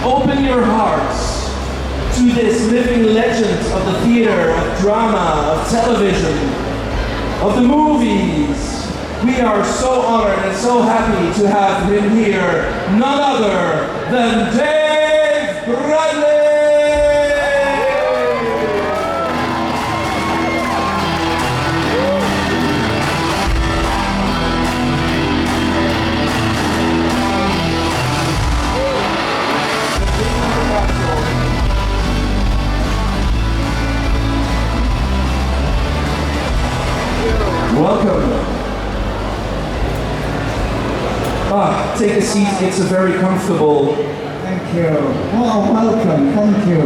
Open your hearts to this living legend of the theater, of drama, of television, of the movies. We are so honored and so happy to have him here, none other than Dave Bradley! Welcome. Take a seat, it's a very comfortable... Thank you. Oh, welcome, thank you.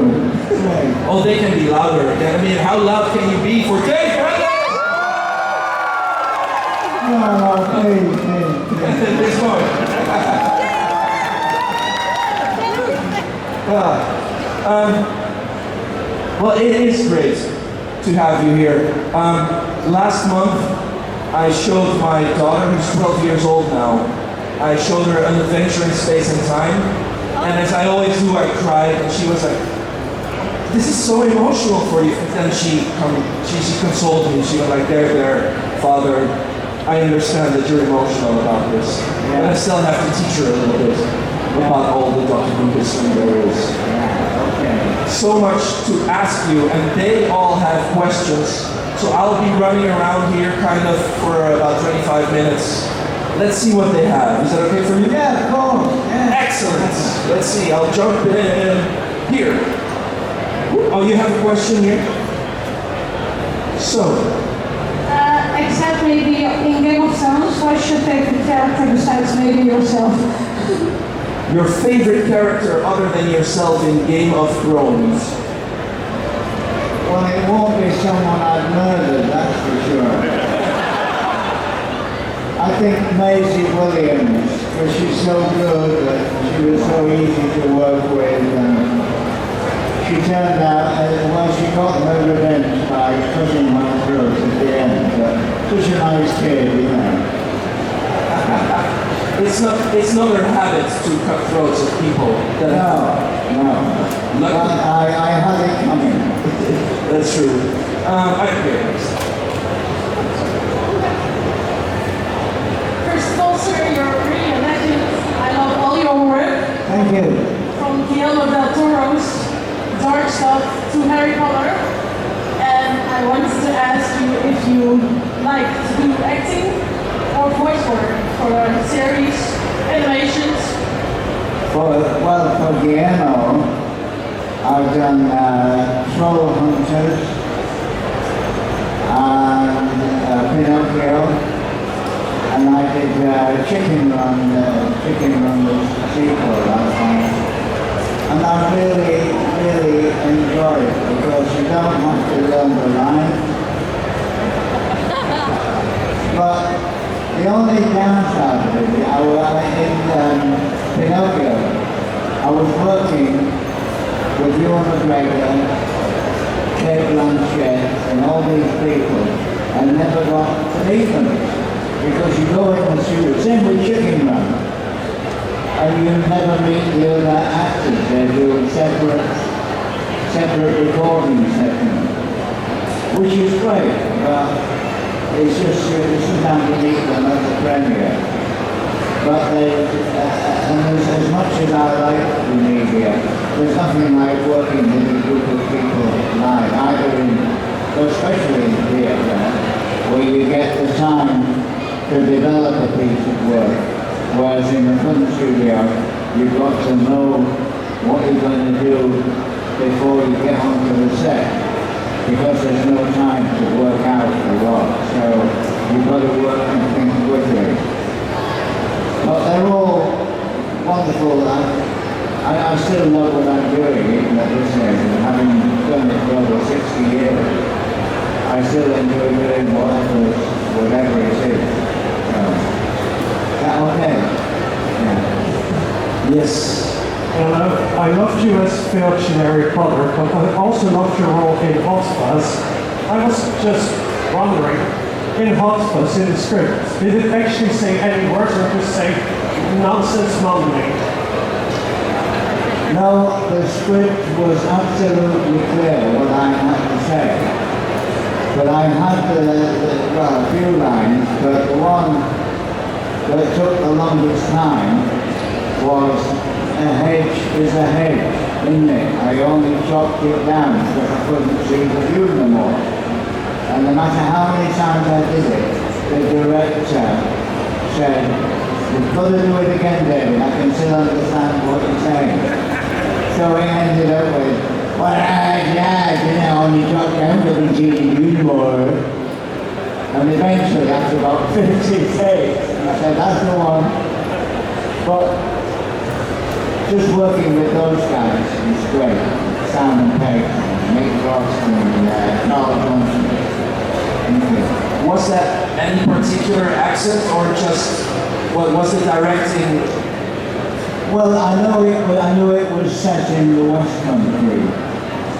Oh, they can be louder. I mean, how loud can you be for Dave Bradley? Oh, hey. This one. Well, it is great to have you here. Last month, I showed my daughter, who's 12 years old now, I showed her an adventure in space and time, and as I always do, I cried, and she was like, "This is so emotional for you." And then she consoled me. She was like, "There, Father, I understand that you're emotional about this, but I still have to teach her a little bit about all the Doctor Who history there is." So much to ask you, and they all have questions. So I'll be running around here kind of for about 25 minutes. Let's see what they have. Is that okay for you? Yeah, of course. Yeah. Excellent. Let's see, I'll jump in here. Oh, you have a question here? So. Except maybe in Game of Thrones, what's your favorite character besides maybe yourself? Your favorite character other than yourself in Game of Thrones? Well, it won't be someone I've murdered, that's for sure. I think Maisie Williams, because she's so good, she was so easy to work with, and she turned out, well, she got her revenge by cutting my throat at the end, but such a nice kid, you know. It's not her habit to cut throats of people. No. I had it coming. That's true. I agree. You're really a legend. I love all your work. Thank you. From Guillermo del Toro's dark stuff to Harry Potter. And I wanted to ask you if you like to do acting or voice work for series, animations. For Guillermo, I've done Troll Hunters and Pinocchio. And I did Chicken Run was the sequel last time. And I really enjoyed it because you don't have to learn the lines. But the only downside of it, in Pinocchio, I was working with Ewan McGregor, Kate Blanchett, and all these people, and never got to meet them. Because you go in and see the same with Chicken Run, and you never meet the other actors. They're doing separate recording sessions, which is great, but it's just sometimes you meet them at the premiere. But as much as I like the media, there's nothing like working with a group of people live, especially in theatre, where you get the time to develop a piece of work, whereas in the film studio, you've got to know what you're going to do before you get onto the set, because there's no time to work out a lot, so you've got to work on things quickly. But they're all wonderful. I still love what I'm doing, even at this age, and having done it for over 60 years, I still enjoy doing whatever it is. Okay. Yeah. Yes. And I loved you as Filch in Harry Potter, but I also loved your role in Hot Fuzz. I was just wondering, in Hot Fuzz, in the script, did it actually say any words or just say nonsense mumbling? No, the script was absolutely clear what I had to say. But I had well, a few lines, but the one that took the longest time was a hedge is a hedge, isn't it? I only chopped it down because I couldn't see the view no more. And no matter how many times I did it, the director said, "You've got to do it again, David. I can still understand what you're saying." So he ended up with, "Well, yeah, only dropped down to the view more." And eventually, after about 50 takes, I said, "That's the one." But just working with those guys is great. Sam and Peg, Nick Ross, and Carl Johnson. Was that any particular accent or just what was the directing? Well, I knew it was set in the West Country,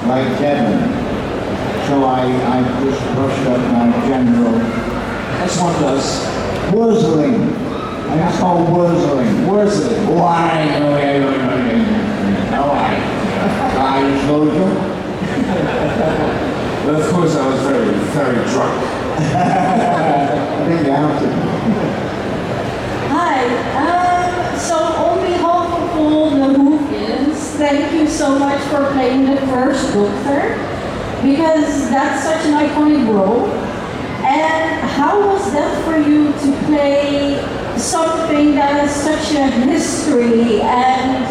like Devon. So I just brushed up my general. As one does. Wurzling. And it's called wurzling. Wurzling. Why? No, I told you. Well, of course, I was very, very drunk. I think you have to. Hi, so on behalf of all the Hoevians, thank you so much for playing the first Doctor, because that's such an iconic role. And how was that for you to play something that has such a history and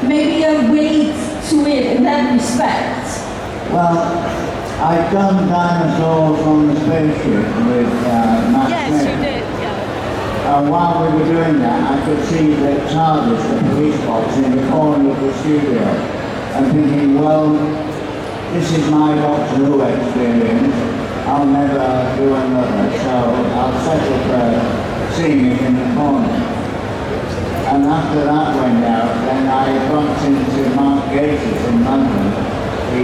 maybe a weight to it in that respect? Well, I've done dinosaurs on the spaceship with Matt Yes, Smith. you did, yeah. And while we were doing that, I could see the TARDIS, the police box, in the corner of the studio, and thinking, well, this is my Doctor Who experience. I'll never do another, so I'll settle for seeing it in the corner. And after that went out, then I bumped into Mark Gatiss in London. I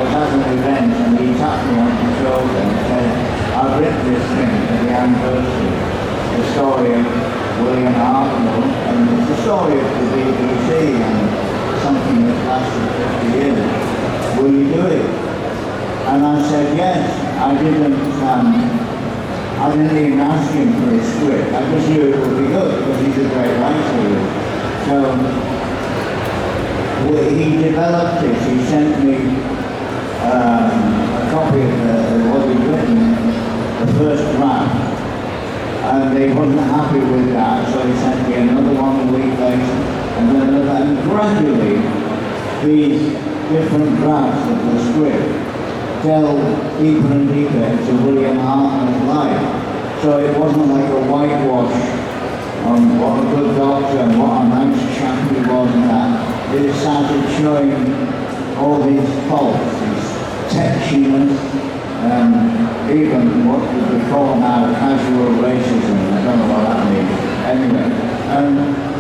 was at an event and he tapped me on the shoulder and said, "I've written this thing for the anniversary, the story of William Hartnell, and it's the story of the BBC and something that lasted 50 years. Will you do it?" And I said yes. I didn't even ask him for his script. I just knew it would be good because he's a great writer. So he developed it. He sent me a copy of what he'd written, the first draft, and they wasn't happy with that, so he sent me another one a week later, and then another, and gradually these different drafts of the script delved deeper and deeper into William Hartnell's life. So it wasn't like a whitewash on what a good doctor and what a nice chap he was and that. It started showing all these faults, his tetchiness, even what we call now casual racism. I don't know what that means. Anyway,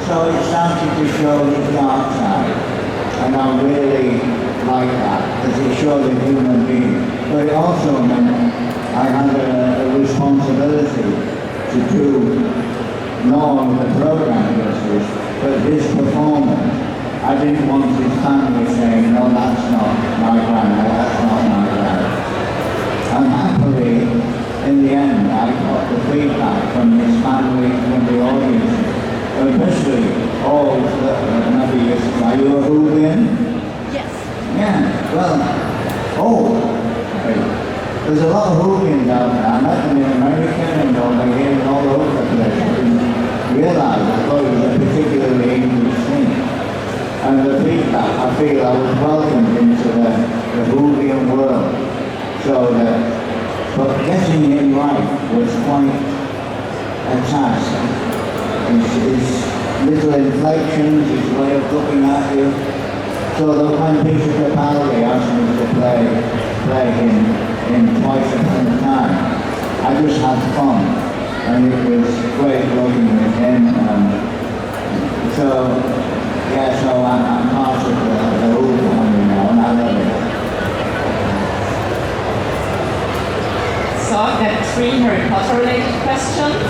so it started to show the dark side, and I really like that because it showed a human being. But it also meant I had a responsibility to do not only the program justice, but his performance. I didn't want his family saying, "No, that's not my grandma, that's not my dad." And happily, in the end, I got the feedback from his family, from the audience, especially all that maybe you say, "Are you a Whovian?" Yes. Yeah, well, there's a lot of Whovians out there. I met them in America and over here and all over the place. I didn't realize, I thought it was a particularly English thing. And the feedback, I feel I was welcomed into the Whovian world. So but getting him right was quite a task. His little inflections, his way of looking at you. So that when Peter Capaldi asked me to play him twice upon a time, I just had fun. And it was great working with him. So I'm part of the whole family now, and I love it. So I've got 3 Harry Potter related questions.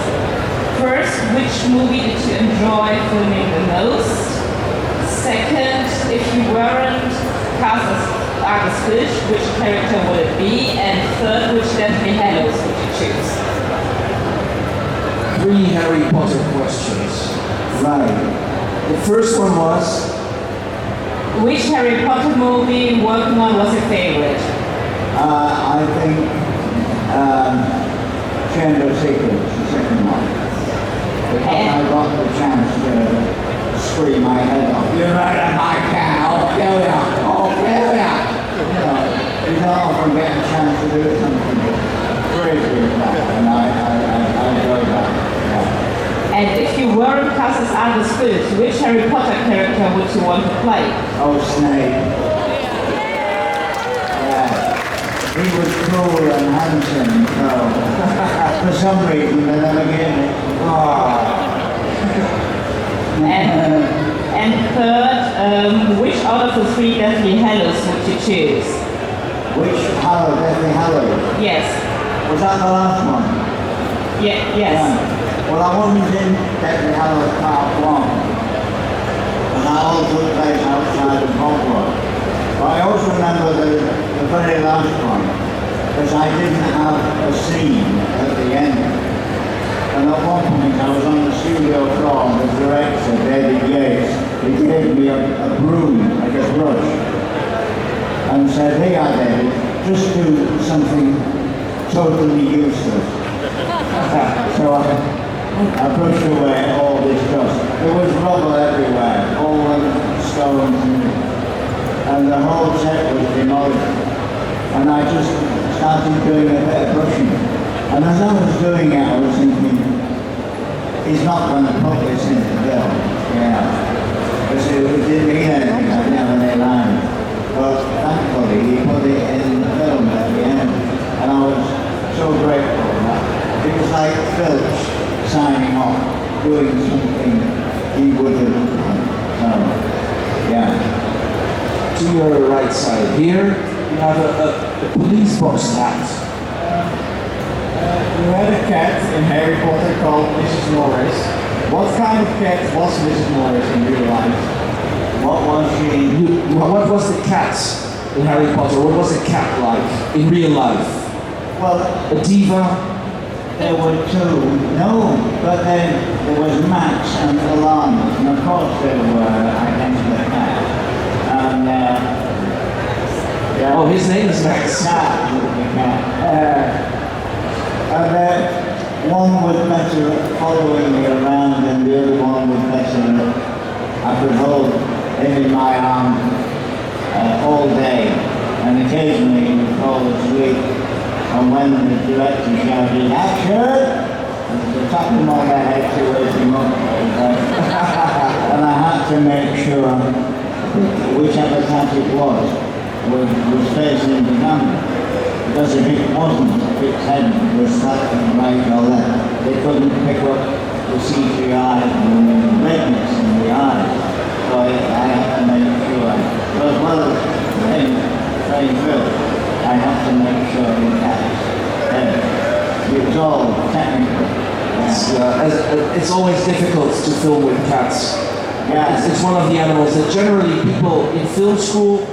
First, which movie did you enjoy filming the most? Second, if you Harry Potter questions. Right. The first one was, Which Harry Potter movie working on was your favorite? I think Chamber of Secrets, the second one. Because I got the chance to scream my head off. You're right at my cow, I'll kill ya, I'll kill ya. You don't often get a chance to do something crazy like that, and I enjoy that. Yeah. And if you weren't cast as Albus Filch, which Harry Potter character would you want to play? Oh, Snape. Yeah. He was cool and handsome, so for some reason they never gave me. And third, which out of the three Deathly Hallows would you choose? Which Hallow, Deathly Hallow? Yes. Was that the last one? Yes. Yeah. Well, I wasn't in Deathly Hallows Part 1. And that all took place outside of Hogwarts. But I also remember the very last one, because I didn't have a scene at the end. And at one point I was on the studio floor and the director, David Yates, he gave me a broom, like a brush, and said, "Here, David, just do something totally useless." So I brushed away all this dust. There was rubble everywhere, all the stones, and the whole set was demolished. And I just started doing a bit of brushing. And as I was doing it, I was thinking, he's not going to put this in the film, because it didn't mean anything, I never knew line. But thankfully, he put it in the film at the end, and I was so grateful for that. It was like Filch signing off, doing something he would have done. So, yeah. to your right side here, you have a police box hat. You had a cat in Harry Potter called Mrs. Norris. What kind of cat was Mrs. Norris in real life? What was she? What was the cat in Harry Potter? What was the cat like in real life? Well, A diva? there were two. No, but then there was Max and Alana, and of course they were identical cat. And yeah. Oh, his name is Max. Cat, one was better at following me around and the other one was better at, I could hold him in my arm all day, and occasionally he would fall asleep. And when the director shouted, "Action!" and the top of my head to wake him up, and I had to make sure whichever cat it was facing the camera. Because if it wasn't, if its head was slightly right or left, they couldn't pick up the CGI and the redness in the eyes. So I had to make sure, as well as playing Phil, I had to make sure the cat's head. It was all technical. It's always difficult to film with cats. Yeah. It's one of the animals that generally people in film school,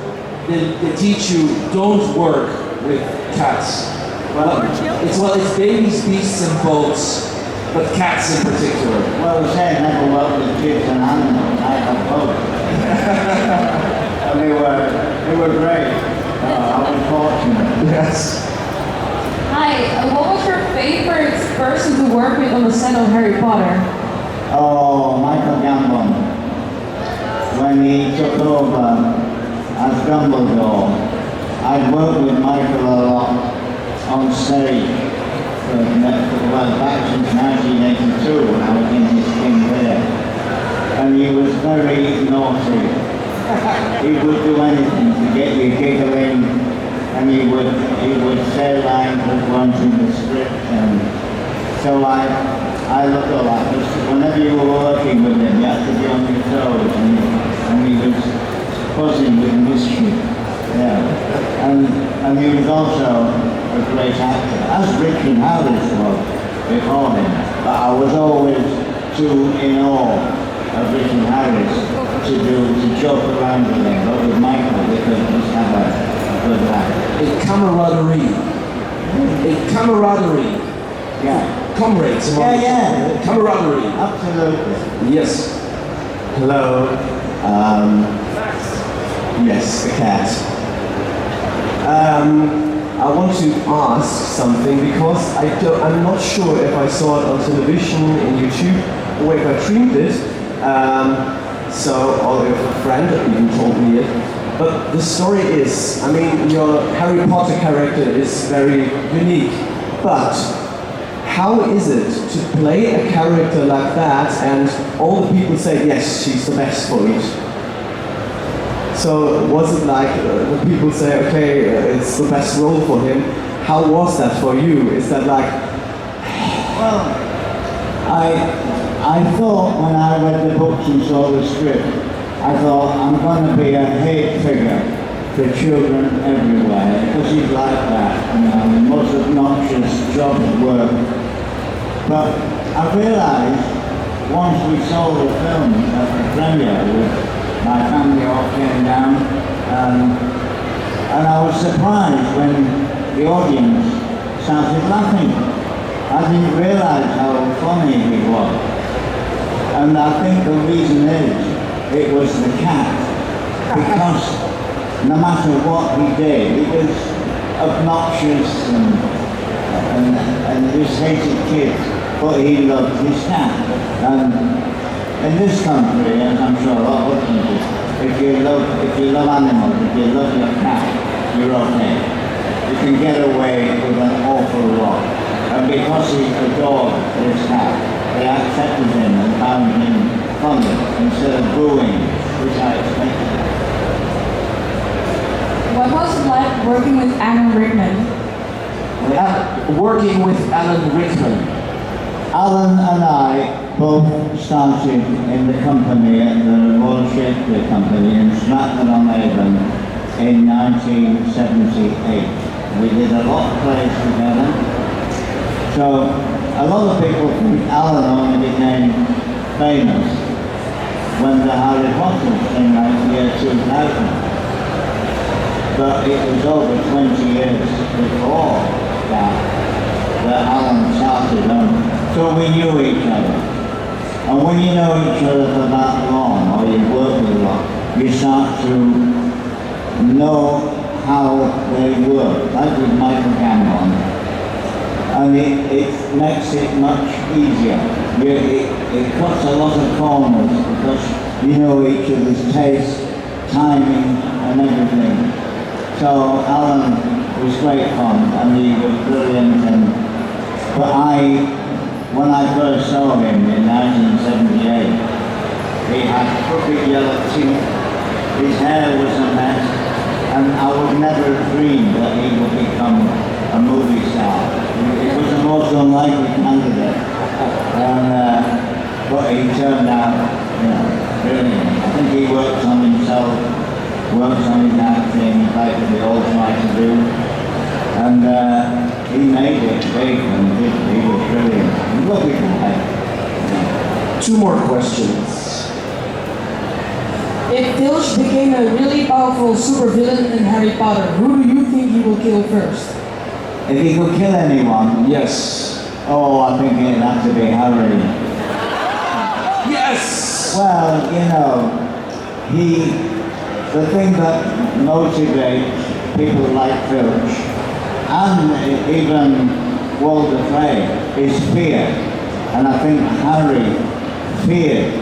they teach you don't work with cats. It's babies, beasts and boats, but cats in particular. Well, the same never worked with kids and animals. I have both. And they were great. I was fortunate. Yes. Hi, what was your favorite person to work with on the set of Harry Potter? Oh, Michael Gambon. When he took over as Dumbledore, I'd worked with Michael a lot on stage back since 1982 when I was in his King Lear. And he was very naughty. He would do anything to get you giggling, and he would say lines that weren't in the script, and so I looked at that, because whenever you were working with him, you had to be on your toes, and he was buzzing with mischief. Yeah. And he was also a great actor, as Richard Harris was before him, but I was always too in awe of Richard Harris to joke around with him, but with Michael, we could just have a good laugh. A camaraderie. A camaraderie. Yeah. comrades. Yeah. Camaraderie. Absolutely. Yes. Hello. Yes, the cat. I want to ask something because I'm not sure if I saw it on television, in YouTube, or if I streamed it. Or if a friend even told me it. But the story is, I mean, your Harry Potter character is very unique. But how is it to play a character like that and all the people say, yes, she's the best for it? So was it like the people say, okay, it's the best role for him? How was that for you? Is that like... Well, I thought when I read the books and saw the script, I thought I'm going to be a hate figure for children everywhere, because he's like that, the most obnoxious job at work. But I realised once we saw the film at the premiere, my family all came down, and I was surprised when the audience started laughing. I didn't realise how funny he was. And I think the reason is, it was the cat. Because no matter what he did, he was obnoxious and he just hated kids, but he loved his cat. In this country, as I'm sure a lot of countries, if you love animals, if you love your cat, you're okay. You can get away with an awful lot. And because he adored his cat, they accepted him and found him funny instead of booing, which I expected. What was it like working with Alan Rickman? Working with Alan Rickman. Alan and I both started in the company at the Royal Shakespeare Company in Stratford-on-Avon in 1978. We did a lot of plays together. So a lot of people think Alan only became famous when the Harry Potter came out in the year 2000. But it was over 20 years before that Alan started on. So we knew each other. And when you know each other for that long, or you work with a lot, you start to know how they work, like with Michael Gambon. And it makes it much easier. It cuts a lot of corners because you know each other's taste, timing, and everything. So Alan was great fun, and he was brilliant. When I first saw him in 1978, he had crooked yellow teeth, his hair was a mess, and I would never have dreamed that he would become a movie star. It was the most unlikely candidate, but he turned out, brilliant. I think he works on himself, works on his acting, like we all try to do, and he made it big, and he was brilliant. He loved it. Two more questions. If Filch became a really powerful supervillain in Harry Potter, who do you think he will kill first? If he could kill anyone, Yes. I think it'd have to be Harry. Yes! Well, the thing that motivates people like Filch, and even Walter Frey, is fear. And I think Harry feared,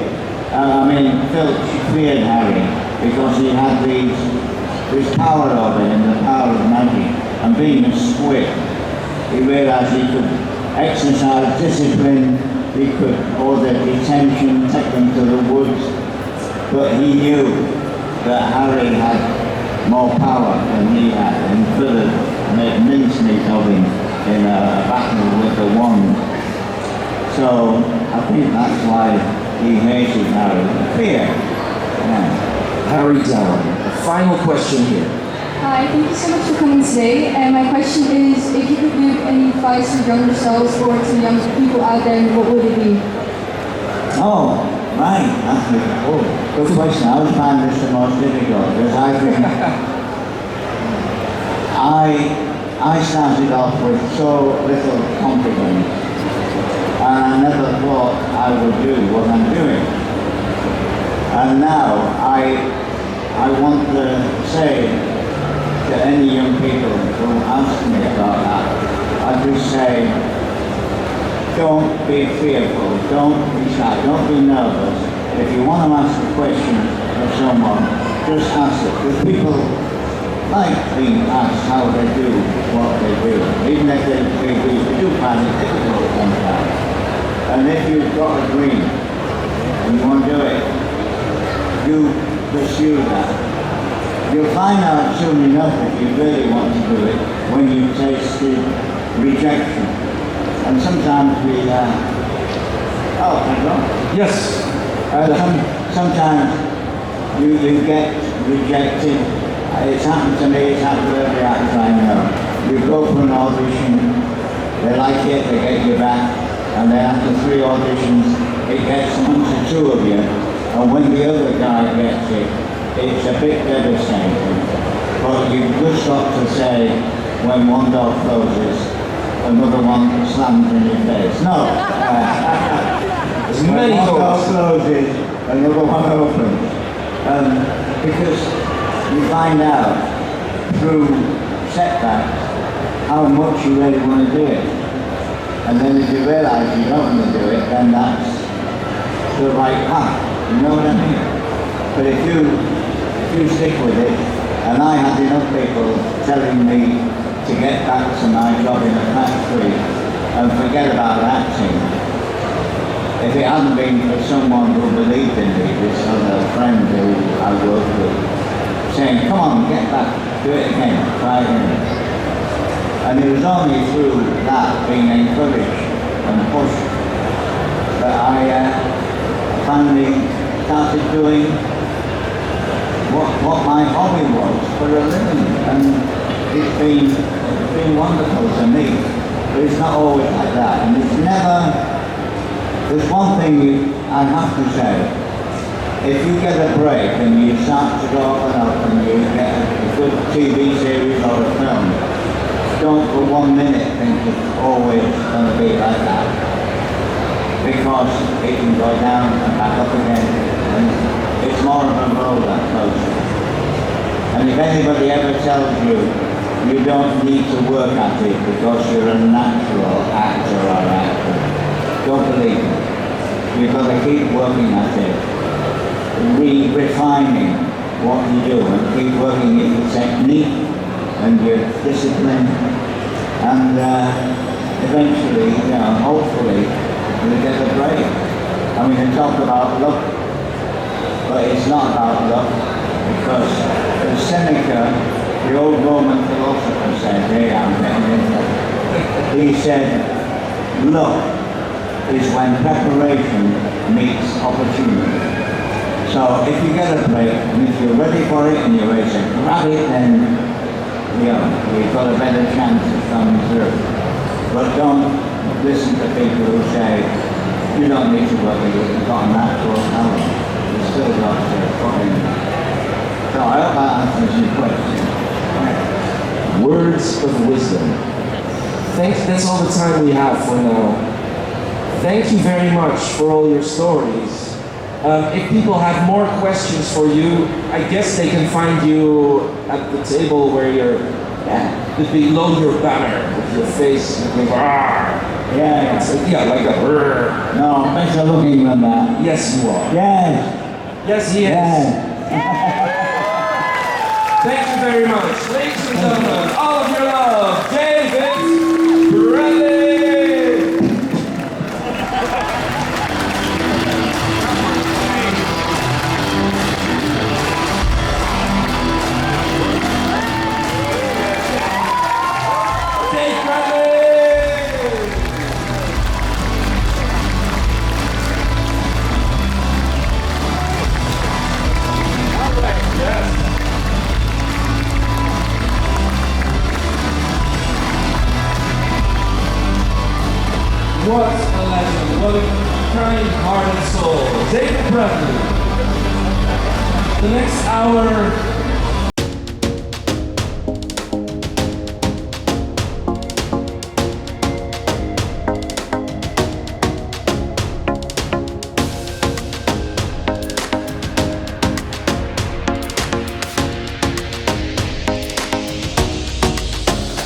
Filch feared Harry because he had this power over him, the power of magic. And being a squid, he realised he could exercise discipline, he could order detention, take them to the woods, but he knew that Harry had more power than he had and could have made mincemeat of him in a battle with the wand. So I think that's why he hated Harry. Fear. Harry Dallin. The final question here. Hi, thank you so much for coming today. And my question is, if you could give any advice to younger selves or to young people out there, what would it be? Oh, right. That's good question. I would find this the most difficult because I think I started off with so little confidence and I never thought I would do what I'm doing. And now I want to say to any young people who ask me about that, I just say, don't be fearful, don't be shy, don't be nervous. If you want to ask a question of someone, just ask it. Because people like being asked how they do what they do, even if they do find it difficult sometimes. And if you've got a dream and you want to do it, you pursue that. You'll find out soon enough if you really want to do it when you taste the rejection. And sometimes we, oh, thank God. Yes. Sometimes you get rejected. It's happened to me, it's happened to every actor I know. You go for an audition, they like it, they get you back, and then after 3 auditions, it gets on to 2 of you, and when the other guy gets it, it's a bit devastating. But you've just got to say, when one door closes, another one slams in your face. No! There's many when one door doors. closes, another one opens. Because you find out through setbacks how much you really want to do it. And then if you realise you don't want to do it, then that's the right path. You know what I mean? But if you stick with it, and I had enough people telling me to get back to my job in the factory and forget about acting. If it hadn't been for someone who believed in me, this other friend who I worked with, saying, come on, get back, do it again, try again. And it was only through that being encouraged and pushed that I finally started doing what my hobby was for a living. And it's been wonderful to me. But it's not always like that. And it's never, there's one thing I have to say. If you get a break and you start to go up and up and you get a good TV series or a film, don't for 1 minute think it's always going to be like that. Because it can go down and back up again. And it's more of a roller coaster. And if anybody ever tells you you don't need to work at it because you're a natural actor or actor, don't believe it. You've got to keep working at it. Refining what you do and keep working in your technique and your discipline, and eventually, hopefully, you'll get a break. I mean, they talk about luck, but it's not about luck, because as Seneca, the old Roman philosopher, said, hey, I'm getting into it. He said, luck is when preparation meets opportunity. So if you get a break, and if you're ready for it and you're ready to grab it, then you've got a better chance of coming through. But don't listen to people who say, you don't need to work with it, you've got a natural talent. You've still got to put in. So I hope that answers your question. Words of wisdom. That's all the time we have for now. Thank you very much for all your stories. If people have more questions for you, I guess they can find you at the table where you're below your banner with your face looking Yeah. like a brrr. No, better looking than that. Yes, you are. Yes. Yes, he is. Yes. Thank you very much. Ladies and gentlemen, all of your love, David Bradley. What a legend, what a kind-hearted soul. David Bradley. The next hour